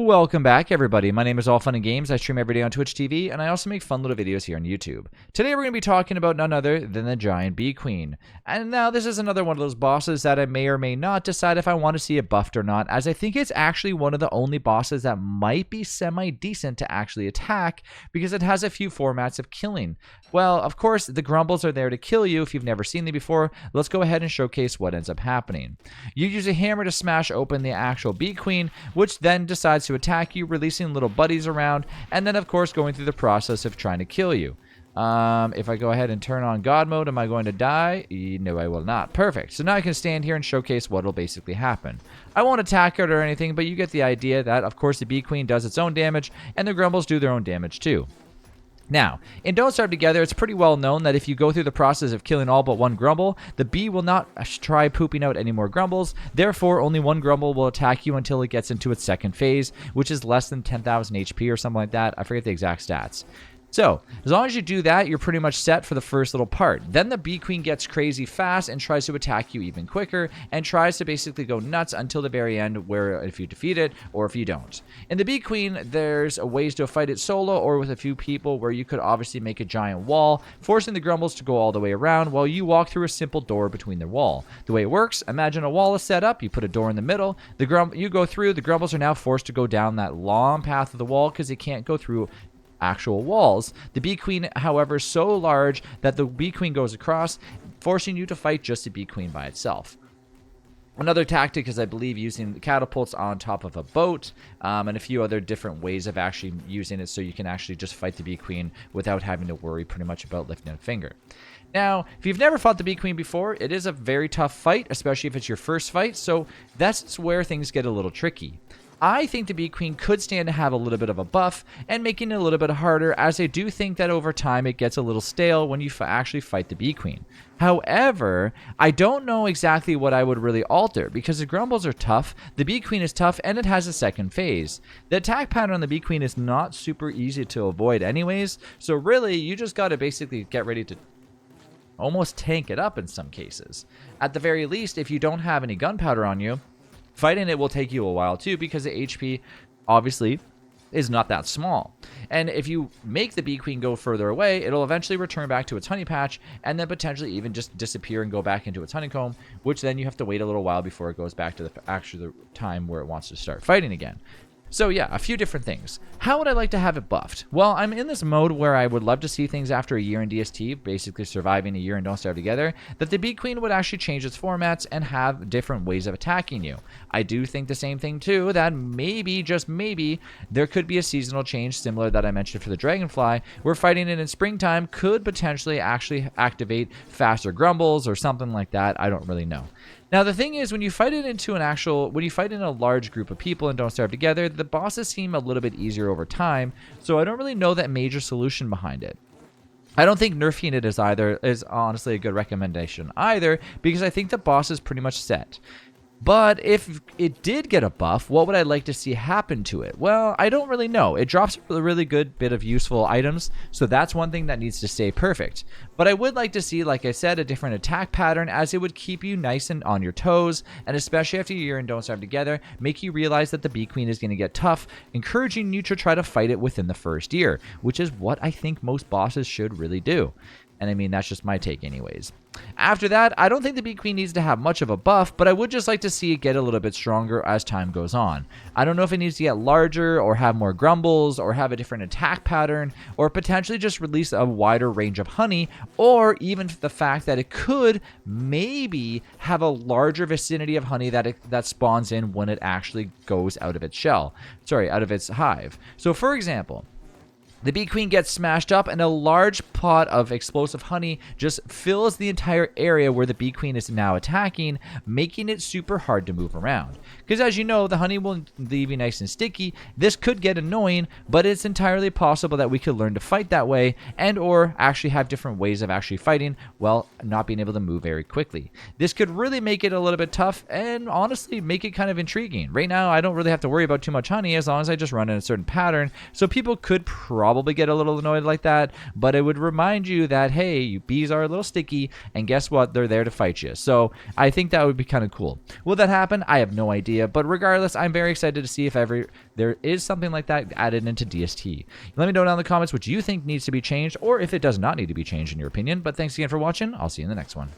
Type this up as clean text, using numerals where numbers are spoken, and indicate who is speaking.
Speaker 1: Welcome back, everybody. My name is All Fun and Games. I stream every day on Twitch TV, and I also make fun little videos here on YouTube. Today, we're going to be talking about none other than the Giant Bee Queen. And now, this is another one of those bosses that I may or may not decide if I want to see it buffed or not, as I think it's actually one of the only bosses that might be semi-decent to actually attack, because it has a few formats of killing. Well, of course, the grumbles are there to kill you if you've never seen them before. Let's go ahead and showcase what ends up happening. You use a hammer to smash open the actual Bee Queen, which then decides to attack you, releasing little buddies around, and then of course going through the process of trying to kill you. If I go ahead and turn on God mode, am I going to die? No, I will not. Perfect. So now I can stand here and showcase what will basically happen. I won't attack it or anything, but you get the idea that of course the Bee Queen does its own damage, and the grumbles do their own damage too. Now, in Don't Starve Together, it's pretty well known that if you go through the process of killing all but one grumble, the bee will not try pooping out any more grumbles. Therefore, only one grumble will attack you until it gets into its second phase, which is less than 10,000 HP or something like that. I forget the exact stats. So, as long as you do that, you're pretty much set for the first little part. Then the Bee Queen gets crazy fast and tries to attack you even quicker and tries to basically go nuts until the very end, where if you defeat it or if you don't. In the Bee Queen, there's ways to fight it solo or with a few people, where you could obviously make a giant wall, forcing the grumbles to go all the way around while you walk through a simple door between the wall. The way it works, imagine a wall is set up, you put a door in the middle, you go through, the grumbles are now forced to go down that long path of the wall because they can't go through actual walls. The Bee Queen, however, is so large that the Bee Queen goes across, forcing you to fight just the Bee Queen by itself. Another tactic is, I believe, using the catapults on top of a boat, and a few other different ways of actually using it so you can actually just fight the Bee Queen without having to worry pretty much about lifting a finger. Now, if you've never fought the Bee Queen before, it is a very tough fight, especially if it's your first fight, so that's where things get a little tricky. I think the Bee Queen could stand to have a little bit of a buff and making it a little bit harder, as I do think that over time it gets a little stale when you actually fight the Bee Queen. However, I don't know exactly what I would really alter, because the grumbles are tough, the Bee Queen is tough, and it has a second phase. The attack pattern on the Bee Queen is not super easy to avoid anyways, so really you just got to basically get ready to almost tank it up in some cases. At the very least, if you don't have any gunpowder on you, fighting it will take you a while too, because the HP obviously is not that small. And if you make the Bee Queen go further away, it'll eventually return back to its honey patch and then potentially even just disappear and go back into its honeycomb, which then you have to wait a little while before it goes back to the time where it wants to start fighting again. So yeah, a few different things. How would I like to have it buffed? Well, I'm in this mode where I would love to see things after a year in DST, basically surviving a year and Don't Starve Together, that the Bee Queen would actually change its formats and have different ways of attacking you. I do think the same thing too, that maybe, just maybe, there could be a seasonal change similar that I mentioned for the Dragonfly, where fighting it in springtime could potentially actually activate faster grumbles or something like that. I don't really know. Now, the thing is, when you fight it when you fight in a large group of people and Don't Starve Together, the bosses seem a little bit easier over time, so I don't really know that major solution behind it. I don't think nerfing it is honestly a good recommendation either, because I think the boss is pretty much set. But if it did get a buff, what would I like to see happen to it? Well, I don't really know. It drops a really good bit of useful items, so that's one thing that needs to stay perfect. But I would like to see, like I said, a different attack pattern, as it would keep you nice and on your toes, and especially after a year and Don't Starve Together, make you realize that the Bee Queen is going to get tough, encouraging you to try to fight it within the first year, which is what I think most bosses should really do. And I mean, that's just my take anyways. After that, I don't think the Bee Queen needs to have much of a buff, but I would just like to see it get a little bit stronger as time goes on. I don't know if it needs to get larger, or have more grumbles, or have a different attack pattern, or potentially just release a wider range of honey, or even the fact that it could maybe have a larger vicinity of honey that spawns in when it actually goes out of its shell. Sorry, out of its hive. So for example, the Bee Queen gets smashed up, and a large pot of explosive honey just fills the entire area where the Bee Queen is now attacking, making it super hard to move around. Because as you know, the honey will leave you nice and sticky. This could get annoying, but it's entirely possible that we could learn to fight that way, and or actually have different ways of actually fighting while not being able to move very quickly. This could really make it a little bit tough, and honestly make it kind of intriguing. Right now, I don't really have to worry about too much honey as long as I just run in a certain pattern, so people could probably probably get a little annoyed like that, but it would remind you that, hey, bees are a little sticky, and guess what? They're there to fight you. So I think that would be kind of cool. Will that happen? I have no idea, but regardless, I'm very excited to see if ever there is something like that added into DST. Let me know down in the comments what you think needs to be changed, or if it does not need to be changed in your opinion. But thanks again for watching. I'll see you in the next one.